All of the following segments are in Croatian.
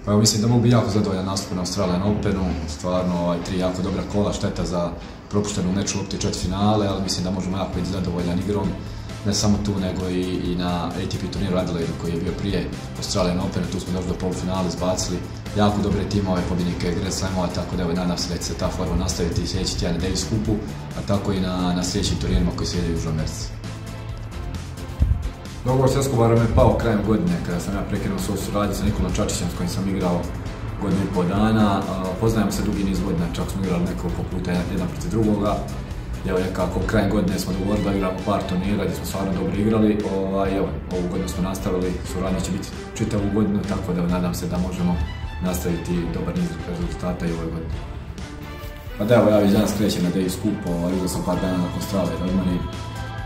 Pa evo, mislim da mogu biti jako zadovoljan nastup na Australian Openu, stvarno 3 jako dobra kola, šteta za propuštenu meču lopti četvrtfinale, ali mislim da možemo jako biti zadovoljan igrom. Ne samo tu, nego i na ATP turniru Adelaide koji je bio prije Australian Openu, tu smo došli do polufinale, izbacili jako dobre timove, pobjednike Grand Slamova, tako da nadam se da će se ta forma nastaviti sljedeći tjedan na Davis Cupu, a tako i na sljedećim turnirima koji slijede u Južnoj Americi. Dogovor s Escobarom je pao krajem godine kada sam ja prekinuo svoju suradnju sa Nikolom Čačićem s kojim sam igrao godinu i pol dana. Poznajemo se dugi niz godina, čak smo igrali nekoliko puta jedan protiv drugoga. Evo nekako krajem godine smo dogovorili da igramo par turnira gdje smo stvarno dobro igrali. Evo, ovu godinu smo nastavili, suradnja će biti čitavu godinu, tako da nadam se da možemo nastaviti dobar niz rezultata i ovoj godini. Pa da, evo ja već danas krećem na Davis Cup, igrao sam par dana nakon Australije Rodmani.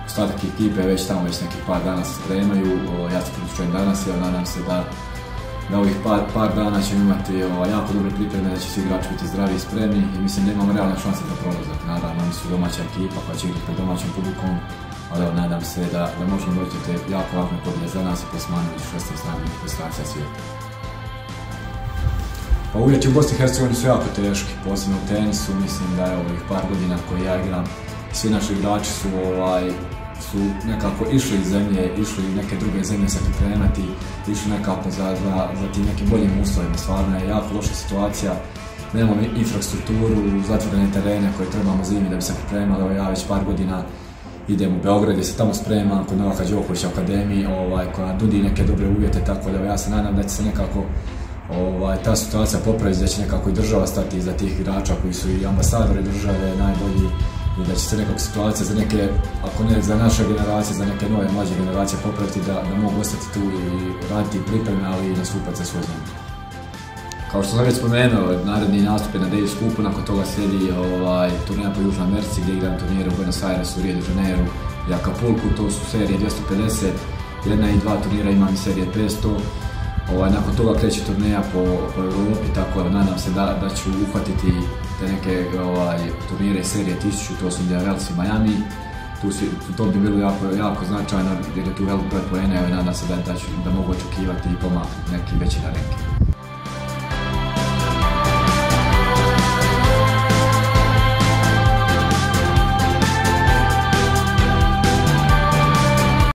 Ostatak ekipe već tamo nekih par dana se spremaju, ja se priključujem danas i nadam se da ovih par dana ćemo imati jako dobre pripreme, da će svi igrači biti zdravi i spremni i mislim da imamo realne šanse za prolazak. Naravno, oni su domaća ekipa koja će igrati pred domaćim publikom, ali nadam se da možemo doći do te jako važne pobjede za nas i plasmanu među 16 najboljih reprezentacija svijeta. Pa uvjeti u Bosni i Hercegovini su jako teški, posebno u tenisu, mislim da je ovih par godina koje ja igram, svi naši igrači su nekako išli iz zemlje, išli neke druge zemlje se pripremati, išli nekako za tim nekim boljim uslovima. Stvarno je jako loša situacija, nemamo infrastrukturu, zatvorene terene koje trebamo zimi da bi se pripremali. Evo ja već par godina idem u Beograd gdje se tamo spremam kod Novaka Đokovića akademiji koja nudi neke dobre uvjete, tako da ja se nadam da će se nekako ta situacija popraviti, da će nekako i država stati iza tih igrača koji su i ambasadori države najbolji i da će se nekako situacija za neke, ako ne za naše generacije, za neke nove mlađe generacije popraviti da mogu ostati tu i raditi pripreme, ali i nastupati za svoj zemlju. Kao što sam već spomenuo, naredni nastup je na Davis Cupu, nakon toga slijedi turnir po Južnoj Americi gdje igram turnire u Buenos Airesu, Rio de Janeiro i Acapulcu, to su serije 250, jedna i dva turnira imam i serije 500. Nakon toga kreće turneja po Europi, tako da nadam se da ću uhvatiti te neke turnire iz serije 1000, to su Indian Wells i Miami. To bi bilo jako značajno jer je tu velik broj poena i nadam se da mogu očekivati i pomak neki veći na ranking.